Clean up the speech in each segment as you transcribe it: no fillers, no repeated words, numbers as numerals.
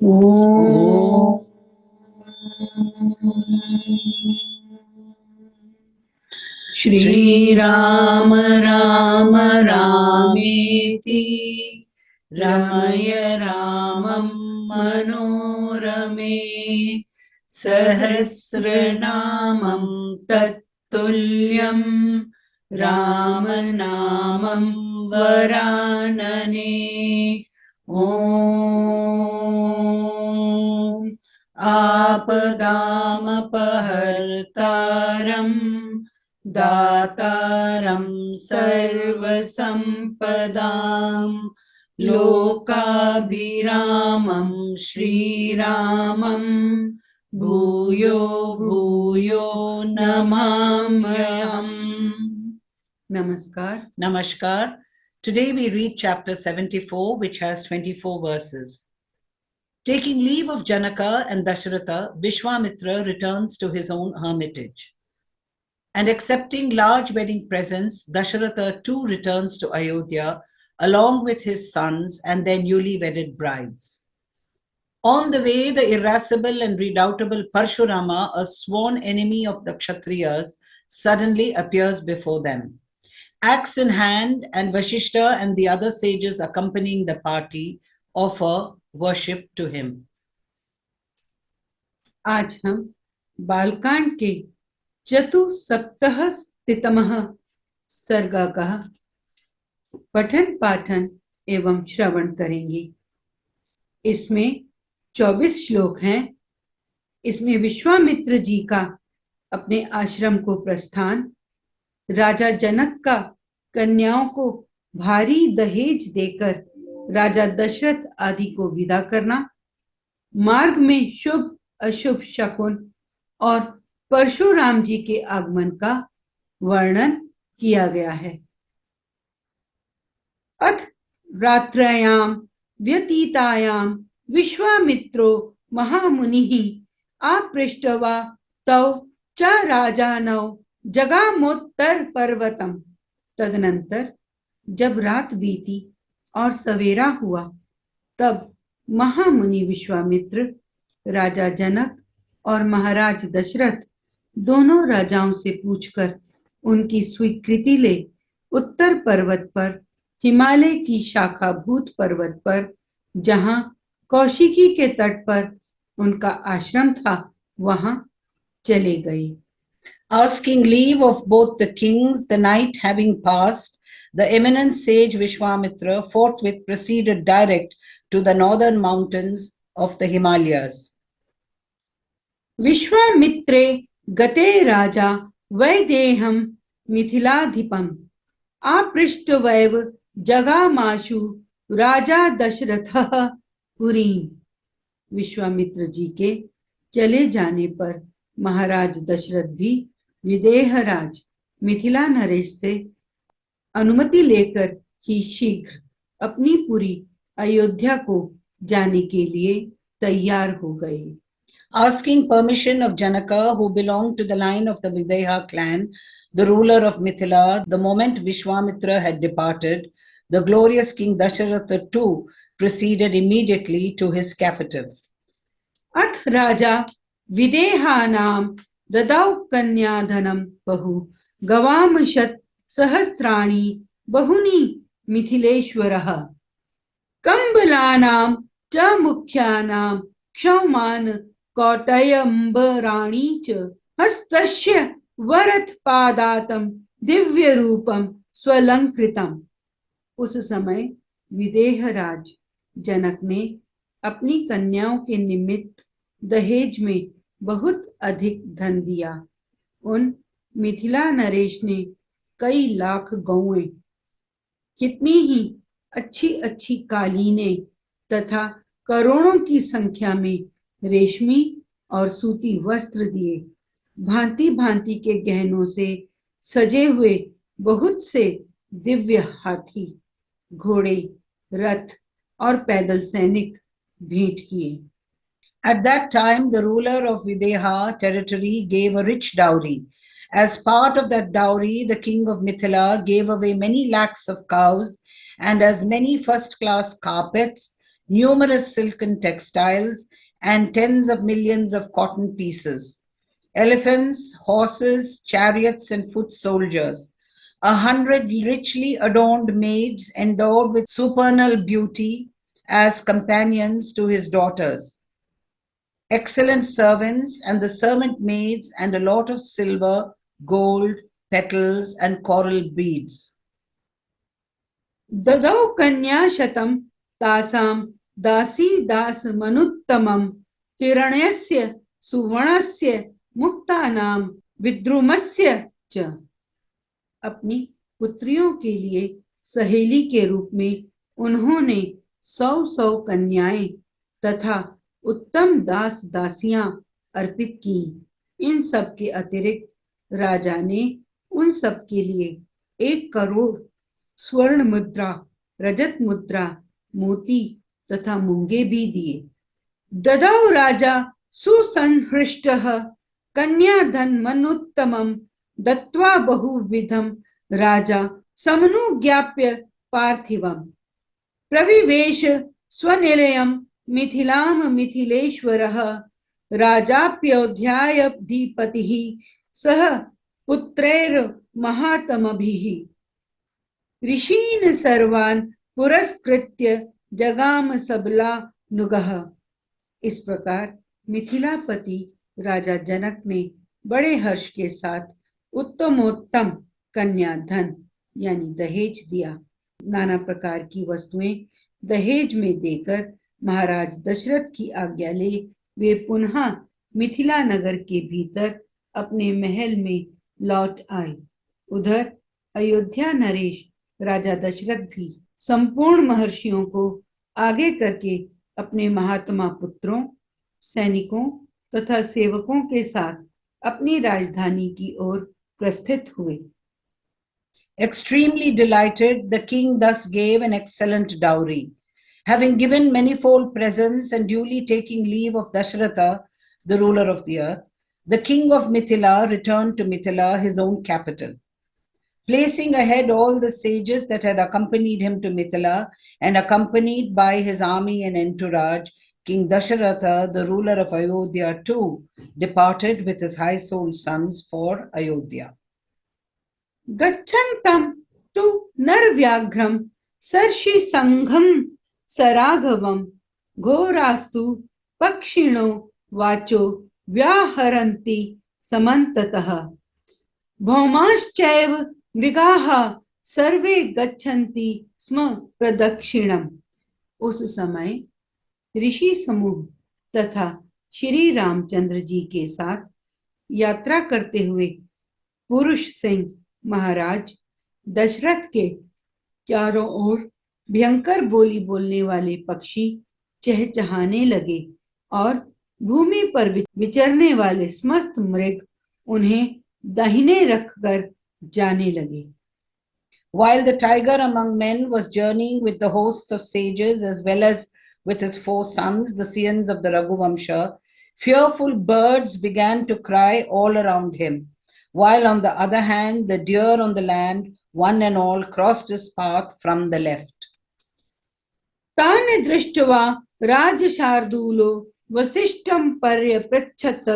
ॐ श्रीराम राम रामेति रमय रामं मनोरमे सहस्रनामं तत्तुल्यं रामनामं वरानने। ॐ आपदामपहर्तारं दातारं सर्वसम्पदां लोकाभिरामं श्रीरामं भूयो भूयो नमाम्यहम्। Namaskar. Today we read chapter 74, which has 24 verses. Taking leave of Janaka and Dasharatha, Vishwamitra returns to his own hermitage. And accepting large wedding presents, Dasharatha too returns to Ayodhya along with his sons and their newly wedded brides. On the way, the irascible and redoubtable Parshurama, a sworn enemy of the Kshatriyas, suddenly appears before them. Axe in hand, and Vashishta and the other sages accompanying the party offer worship to him. आज हम बालकांड के चतुसप्ततितमः सर्ग का पठन पाठन एवं श्रवण करेंगे। इसमें 24 श्लोक हैं। इसमें विश्वामित्र जी का अपने आश्रम को प्रस्थान, राजा जनक का कन्याओं को भारी दहेज देकर राजा दशरथ आदि को विदा करना, मार्ग में शुभ अशुभ शकुन और परशुराम जी के आगमन का वर्णन किया गया है। अथ रात्रयाम व्यतीतायाम विश्वामित्रो महामुनिः आपृष्टवा तौ च राजानौ जगामोत्तर पर्वतम। तदनंतर जब रात बीती और सवेरा हुआ, तब महामुनि विश्वामित्र राजा जनक और महाराज दशरथ दोनों राजाओं से पूछकर उनकी स्वीकृति ले उत्तर पर्वत पर, हिमालय की शाखाभूत पर्वत पर, जहां कौशिकी के तट पर उनका आश्रम था, वहां चले गए। Asking leave of both the kings, the night having passed, the eminent sage Vishwamitra forthwith proceeded direct to the northern mountains of the Himalayas. विश्वामित्रे गते राजा वैदेहं मिथिलाधिपम् आपृष्टवैव जगामाशु राजा दशरथः पुरीम्। विश्वामित्र जी के चले जाने पर महाराज दशरथ भी विदेहराज मिथिला नरेश से अनुमति लेकर ही शीघ्र अपनी पुरी अयोध्या को जाने के लिए तैयार हो गए। Asking permission of Janaka, who belonged to the line of the Videha clan, the ruler of Mithila, the moment Vishwamitra had departed, the glorious King Dasharatha too proceeded immediately to his capital. अथ राजा विदेहानां ददौ कन्याधनं बहु गवामशत सहस्राणि बहुनि मिथिलेश्वरः कंबलानां च मुख्यानां क्षौमान कौटयंबराणि च हस्तस्य वरथपादातं दिव्य रूपम स्वलंकृतम। उस समय विदेहराज जनक ने अपनी कन्याओं के निमित्त दहेज में बहुत अधिक धन दिया। उन मिथिला नरेश ने कई लाख गौएं, कितनी ही अच्छी अच्छी कालीनें तथा करोड़ों की संख्या में रेशमी और सूती वस्त्र दिए। भांति भांति के गहनों से सजे हुए बहुत से दिव्य हाथी, घोड़े, रथ और पैदल सैनिक भेंट किए। At that time, the ruler of Videha territory gave a rich dowry. As part of that dowry, the king of Mithila gave away many lakhs of cows and as many first-class carpets, numerous silken textiles, and tens of millions of cotton pieces, elephants, horses, chariots, and foot soldiers, 100 richly adorned maids endowed with supernal beauty as companions to his daughters, excellent servants, and the servant maids, and a lot of silver, gold, petals, and coral beads. ददौ कन्या शतं तासां दासी दास मनुत्तमं हिरण्यस्य सुवर्णस्य मुक्तानां विद्रुमस्य च। अपनी पुत्रियों के लिए सहेली के रूप में उन्होंने 100 कन्याएं तथा उत्तम दास दासियां अर्पित की। इन सब के अतिरिक्त राजा ने उन सब के लिए 1 करोड़ स्वर्ण मुद्रा, रजत मुद्रा, मोती तथा मूंगे भी दिए। ददौ राजा सुसंहृष्टः कन्याधन मनुत्तमं दत्वा बहुविधं राजा समनुज्ञाप्य पार्थिवम् प्रविवेश स्वनिलयं मिथिलां मिथिलेश्वरः राजाप्योऽध्यायाधिपतिः सह पुत्रैर्महात्मभिः ऋषीन् सर्वान् पुरस्कृत्य जगाम सबलानुगः। इस प्रकार मिथिलापति राजा जनक ने बड़े हर्ष के साथ उत्तमोत्तम कन्या धन यानी दहेज दिया। नाना प्रकार की वस्तुएं दहेज में देकर महाराज दशरथ की आज्ञा ले वे पुनः मिथिला नगर के भीतर अपने महल में लौट आए। उधर अयोध्या नरेश राजा दशरथ भी संपूर्ण महर्षियों को आगे करके अपने महात्मा पुत्रों, सैनिकों तथा सेवकों के साथ अपनी राजधानी की ओर प्रस्थित हुए। Extremely delighted, the king thus gave an excellent dowry. Having given manifold presents and duly taking leave of Dasharatha, the ruler of the earth, the king of Mithila returned to Mithila, his own capital. Placing ahead all the sages that had accompanied him to Mithila and accompanied by his army and entourage, King Dasharatha, the ruler of Ayodhya too, departed with his high-souled sons for Ayodhya. गच्छन्तं तु नरव्याघ्रं सर्षि संघं सराघवं घोरास्तु पक्षिणो वाचो व्याहरन्ति समन्ततः भौमाश्चैव मृगाः सर्वे गच्छन्ति स्म प्रदक्षिणम्। उस समय ऋषि समूह तथा श्री रामचंद्र जी के साथ यात्रा करते हुए पुरुष सिंह महाराज दशरथ के चारों ओर भयंकर बोली बोलने वाले पक्षी चहचहाने लगे और भूमि पर विचरने वाले समस्त मृग उन्हें दाहिने रखकर जाने लगे। While the tiger among men was journeying with the hosts of sages as well as with his 4 sons, the scions of the Raghuvamsha, fearful birds began to cry all around him, while on the other hand, the deer on the land, one and all, crossed his path from the left. तान् दृष्ट्वा राजशार्दूलो वसिष्ठं पर्यपृच्छत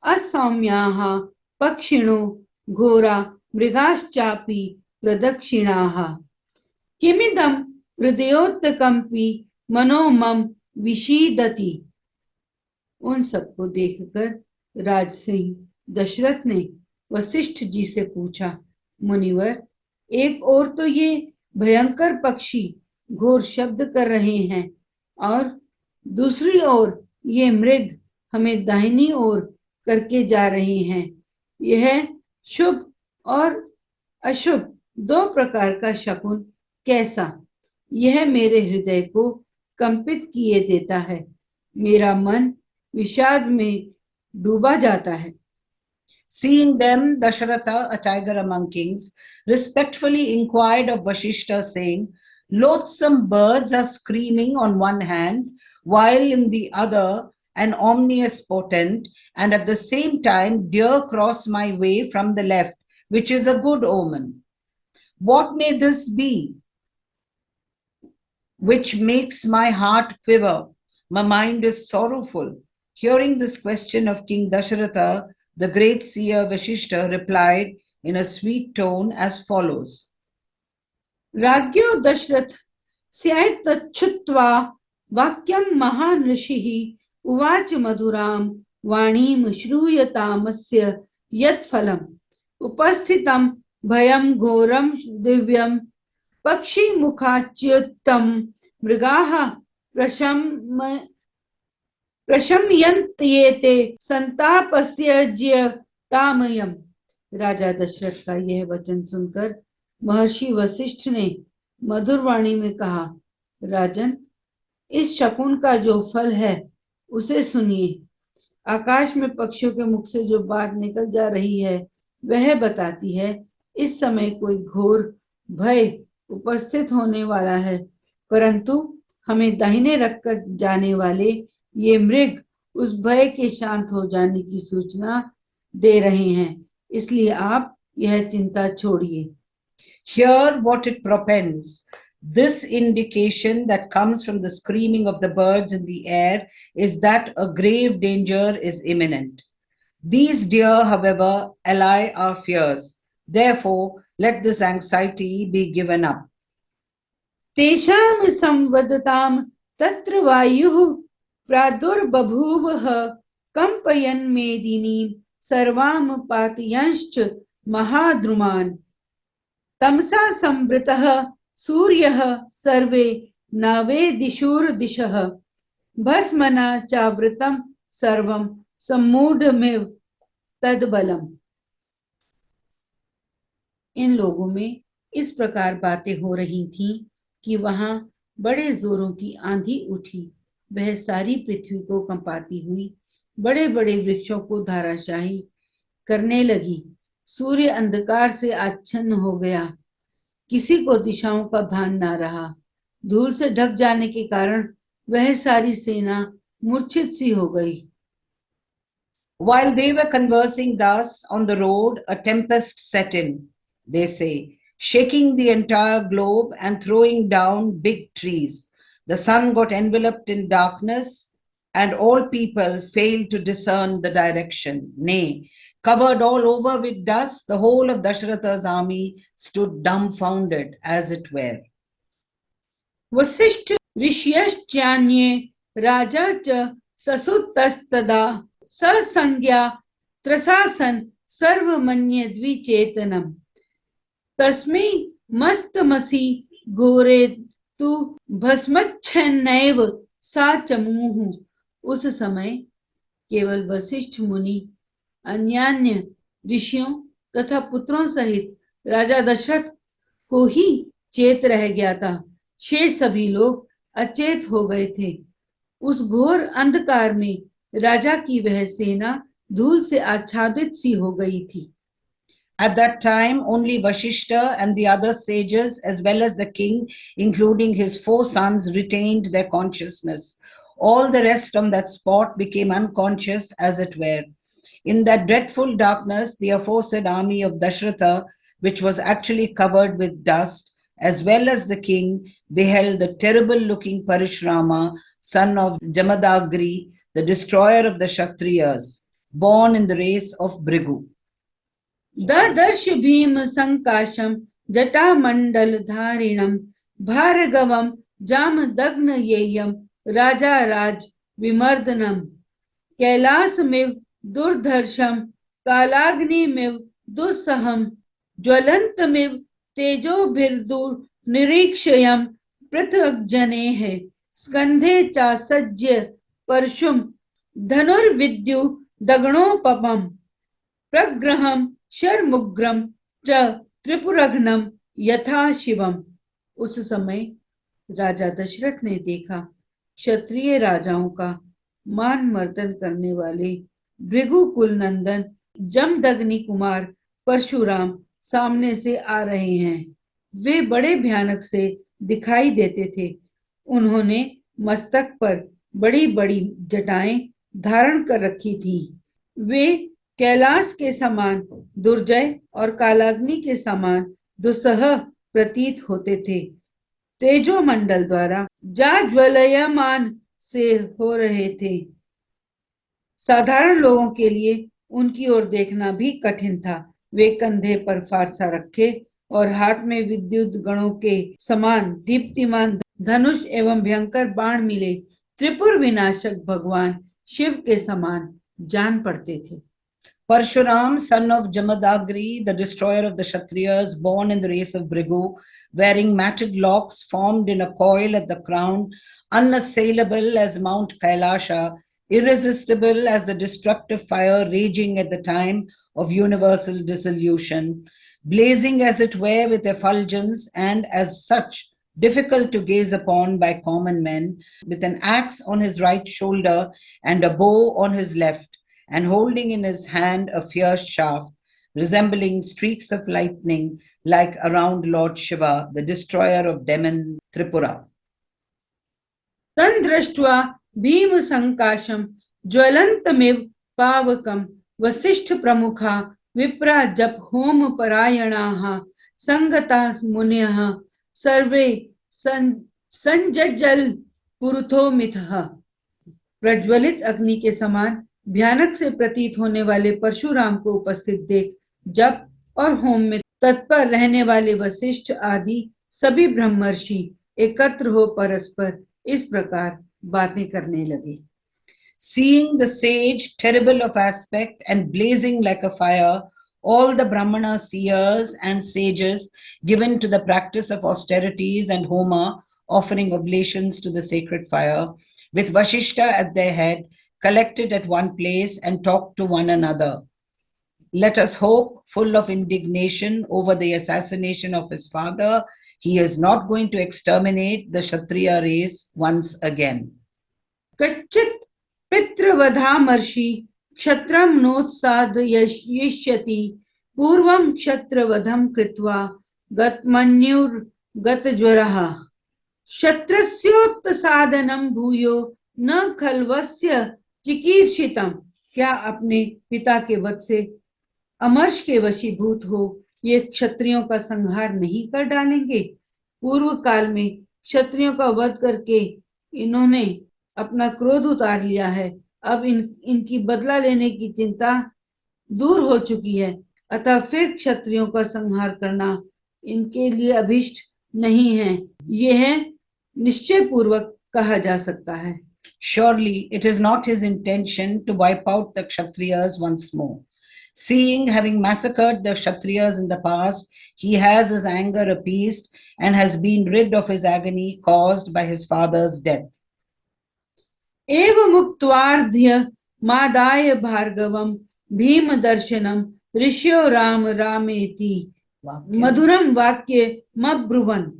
असौम्याः पक्षिणो घोरा मृगाश्चापि प्रदक्षिणाः किमिदं हृदयोत्कंपि मनो मम विषीदति। उन सबको देखकर राज सिंह दशरथ ने वशिष्ठ जी से पूछा, मुनिवर, एक ओर तो ये भयंकर पक्षी घोर शब्द कर रहे हैं और दूसरी ओर ये मृग हमें दाहिनी ओर करके जा रहे हैं। यह शुभ और अशुभ 2 प्रकार का शकुन कैसा? यह मेरे हृदय को कंपित किए देता है। मेरा मन विषाद में डूबा जाता है। Seeing them, Dasharatha, a tiger among kings, respectfully inquired of Vashishta, saying, loathsome birds are screaming on one hand, while in the other an ominous portent, and at the same time deer cross my way from the left, which is a good omen. What may this be? which makes my heart quiver. My mind is sorrowful. Hearing this question of King Dasharatha, the great seer Vashishta replied in a sweet tone as follows. राज्ञो Dasharath स्यात्तच्छ्रुत्वा वाक्यं महान् ऋषिः उवाच मुधुरां वाणीं श्रूयतामस्य यत्फलम् उपस्थितं भयं घोरं दिव्यं पक्षिमुखाच्युतं मृगाः प्रशमयन्त्येते संतापस्यज्यतामयम्। राजा दशरथ का यह वचन सुनकर महर्षि वशिष्ठ ने मधुर वाणी में कहा, राजन, इस शकुन का जो फल है उसे सुनिए। आकाश में पक्षियों के मुख से जो बात निकल जा रही है वह बताती है इस समय कोई घोर भय उपस्थित होने वाला है, परंतु हमें दाहिने रखकर जाने वाले ये मृग उस भय के शांत हो जाने की सूचना दे रहे हैं, इसलिए आप यह चिंता छोड़िए। Hear what it propends. This indication that comes from the screaming of the birds in the air is that a grave danger is imminent. These deer, however, allay our fears. Therefore, let this anxiety be given up. तेषां संवदतां तत्र वायुः प्रादुर्बभूवः कंपयन् मेदिनीं सर्वां पातयंश्च महाद्रुमान्। तमसा संवृतः सूर्यः सर्वे नावेदिशुर्दिशः भस्मना चावृतं सर्वं सम्मूढ़मिव तद्बलम्। इन लोगों में इस प्रकार बातें हो रही थीं कि वहां बड़े जोरों की आंधी उठी। वह सारी पृथ्वी को कंपाती हुई बड़े बड़े वृक्षों को धाराशाही करने लगी। सूर्य अंधकार से आच्छन्न हो गया। किसी को दिशाओं का भान ना रहा। धूल से ढक जाने के कारण वह सारी सेना मूर्छित सी हो गई। While they were conversing thus on the road, a tempest set in, they say, shaking the entire globe and throwing down big trees. The sun got enveloped in darkness, and all people failed to discern the direction. Nay, covered all over with dust, the whole of Dasharatha's army stood dumbfounded, as it were. Vasishtha ऋषयश्चान्ये राजा च ससुतस्तदा ससंज्ञा त्रसासन सर्वमन्य द्विचेतनम्। तस्मै मस्तमसि घोरे तु भस्मच्छन्नैव सा चमूः। उस समय केवल वशिष्ठ मुनि अन्यान्य ऋषियों तथा पुत्रों सहित राजा दशरथ को ही चेत रह गया था। शेष सभी लोग अचेत हो गए थे। उस घोर अंधकार में राजा की वह सेना धूल से आच्छादित सी हो गई थी। At that time, only Vashishta and the other sages, as well as the king, including his 4 sons, retained their consciousness. All the rest on that spot became unconscious, as it were. In that dreadful darkness, the aforesaid army of Dashratha, which was actually covered with dust, as well as the king, beheld the terrible-looking Parishrama, son of Jamadagri, the destroyer of the Kshatriyas, born in the race of Bhrigu. ददर्श भीम संकाशम जटामंडलधारिणम भार्गवम जामदग्न येयम राजा राज विमर्दनम कैलासमिव दुर्धर्षम कालाग्निमिव दुस्सहम ज्वलंतमिव तेजोभिर्दुर निरीक्षयम पृथग्जनेः स्कंधे चासज्य परशुम धनुर्विद्यु दगणोपमम् प्रग्रहम शर्मुग्रम च त्रिपुरघ्नम यथा शिवम। उस समय राजा दशरथ ने देखा क्षत्रिय राजाओं का मान मर्दन करने वाले भृगुकुल नंदन जमदग्नि कुमार परशुराम सामने से आ रहे हैं। वे बड़े भयानक से दिखाई देते थे। उन्होंने मस्तक पर बड़ी बड़ी जटाएं धारण कर रखी थी। वे कैलाश के समान दुर्जय और कालाग्नि के समान दुस्सह प्रतीत होते थे। तेजो मंडल द्वारा जाज्वलयमान से हो रहे थे। साधारण लोगों के लिए उनकी ओर देखना भी कठिन था। वे कंधे पर फारसा रखे और हाथ में विद्युत गणों के समान दीप्तिमान धनुष एवं भयंकर बाण मिले त्रिपुर विनाशक भगवान शिव के समान जान पड़ते थे। Parshuram, son of Jamadagri, the destroyer of the Kshatriyas, born in the race of Bhrigu, wearing matted locks formed in a coil at the crown, unassailable as Mount Kailasha, irresistible as the destructive fire raging at the time of universal dissolution, blazing as it were with effulgence and as such difficult to gaze upon by common men, with an axe on his right shoulder and a bow on his left, and holding in his hand a fierce shaft, resembling streaks of lightning, like around Lord Shiva, the destroyer of demon Tripura. तं दृष्ट्वा भीम संकाशम ज्वलंतमिव पावकम वसिष्ठ प्रमुखा विप्रा जप home परायणाः संगता मुनयः सर्वे संजज्जल पुरुथो मिथः। प्रज्वलित अग्नि के समान भयानक से प्रतीत होने वाले परशुराम को उपस्थित देख जप और होम में तत्पर रहने वाले वशिष्ठ आदि सभी ब्रह्मर्षि एकत्र हो परस्पर इस प्रकार बातें करने लगे। Seeing the sage, terrible of aspect and blazing like a fire, all the Brahmana seers and sages given to the practice of austerities and Homa, offering oblations to the sacred fire, with Vashishta at their head, collected at one place and talked to one another. Let us hope, full of indignation over the assassination of his father, he is not going to exterminate the Kshatriya race once again. कच्चित् पितृवधामर्षि क्षत्रं नोत्सादयिष्यति पूर्वं क्षत्रवधं कृत्वा गतमन्युर्गतज्वरः क्षत्रस्योत्सादनं भूयो न खल्वस्य चिकीर्षितम्। क्या अपने पिता के वध से अमर्ष के वशीभूत हो ये क्षत्रियों का संहार नहीं कर डालेंगे? पूर्व काल में क्षत्रियों का वध करके इन्होंने अपना क्रोध उतार लिया है। अब इनकी बदला लेने की चिंता दूर हो चुकी है, अतः फिर क्षत्रियों का संहार करना इनके लिए अभिष्ट नहीं है। यह निश्चय पूर्वक कहा जा सकता है। Surely it is not his intention to wipe out the Kshatriyas once more. Seeing, having massacred the Kshatriyas in the past, he has his anger appeased and has been rid of his agony caused by his father's death. एवं मुक्त्वार्ध्य मादाय भार्गवम भीम दर्शनम ऋषियो राम रामेति मधुरम वाक्य मब्रुवन।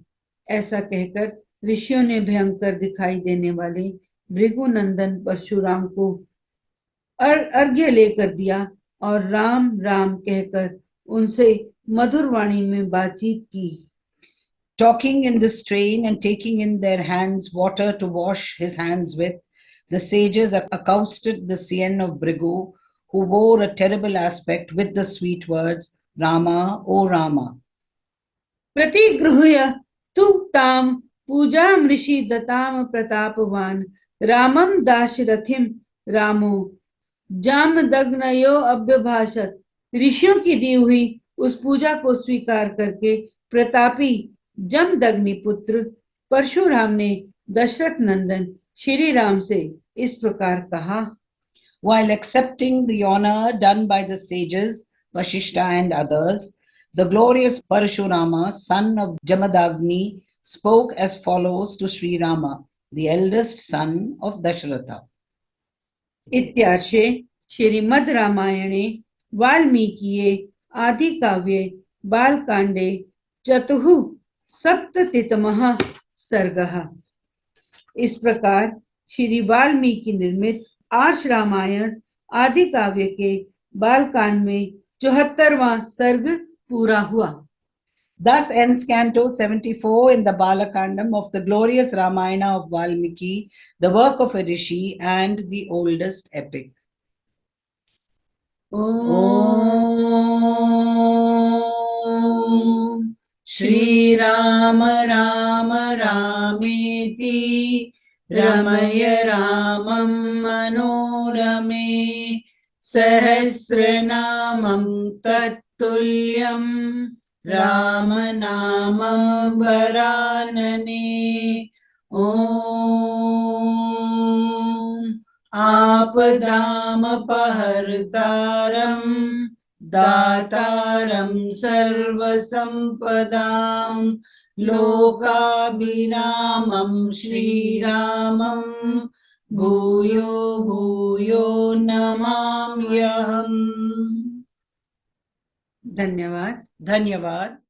ऐसा कहकर ऋषियों ने भयंकर दिखाई देने वाले भृगुनंदन परशुराम को अर्घ्य लेकर दिया और राम राम कहकर उनसे मधुर वाणी में बातचीत की। Talking in this strain and taking in their hands water to wash his hands with, the sages accosted the Sian of Bhrigu, who wore a terrible aspect, with the sweet words, Rama, O Rama. प्रतिगृह्य तु ताम पूजाम ऋषि दताम प्रतापवान रामम दाशरथिम रामो जामदग्नयो अभ्यभाषत। ऋषियों की दी हुई उस पूजा को स्वीकार करके प्रतापी जमदग्नि पुत्र परशुराम ने दशरथ नंदन श्री राम से इस प्रकार कहा। While accepting the honor done by the sages, Vashishta and others, the glorious Parashurama, son of Jamadagni, spoke as follows to Sri Rama, the eldest son of Dasharatha. इत्यार्षे श्रीमद् रामायणे वाल्मीकिये आदि काव्ये बालकांडे चतुः सप्ततितमः सर्गः। इस प्रकार श्री वाल्मीकि निर्मित आर्ष रामायण आदि काव्य के बालकांड में 74वां सर्ग पूरा हुआ। Thus ends Canto 74 in the Balakandam of the glorious Ramayana of Valmiki, the work of a rishi and the oldest epic. Om Shriram Ram रामेति रमय रामं मनोरमे सहस्रनामं तत्तुल्यं रामनामं वरानने। ॐ आपदामपहर्तारं दातारं सर्वसम्पदां लोकाभिरामं श्रीरामं भूयो भूयो नमाम्यहम्। धन्यवाद। धन्यवाद।